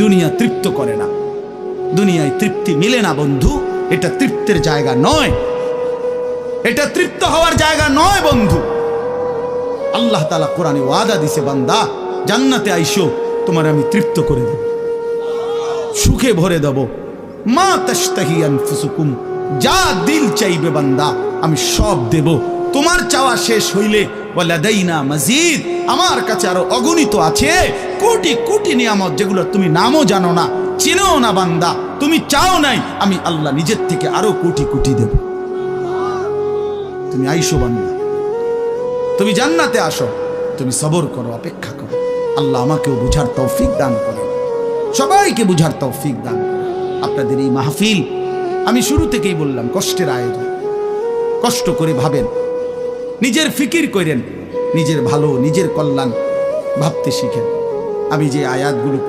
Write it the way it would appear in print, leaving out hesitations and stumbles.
দুনিয়া তৃপ্ত করে না, দুনিয়ায় তৃপ্তি মিলে না বন্ধু। এটা তৃপ্তের জায়গা নয়, এটা তৃপ্ত হওয়ার জায়গা নয় বন্ধু। আল্লাহ তাআলা কোরআনে ওয়াদা দিছে, বান্দা জান্নাতে আইসো, তোমার আমি তৃপ্ত করে দেব, সুখে ভরে দেব। মা তাশতাহি আনফুসুকুম, যা দিল চাইবে বান্দা আমি সব দেব। তোমার চাওয়া শেষ হইলে ওয়ালাদাইনা মাজিদ, আমার কাছে আরো অগণিত আছে কোটি কোটি নিয়ামত, যেগুলো তুমি নামও জানো না, চিনো না বান্দা। তুমি চাও নাই, আমি আল্লাহ নিজের থেকে আরো কোটি কোটি দেব। তুমি আইসো বান্দা, তুমি জান্নাতে আসো, তুমি সবর করো, অপেক্ষা করো। আল্লাহ আমাকেও বুঝার তৌফিক দান করে, সবাইকে বুঝার তৌফিক দান করে। আপনাদের এই মাহফিল আমি শুরু থেকেই বললাম কষ্টের আয়োজন। কষ্ট করে ভাবেন, নিজের ফিকির করেন, নিজের ভালো নিজের কল্যাণ ভাবতে শিখেন। আমি যে আয়াতগুলো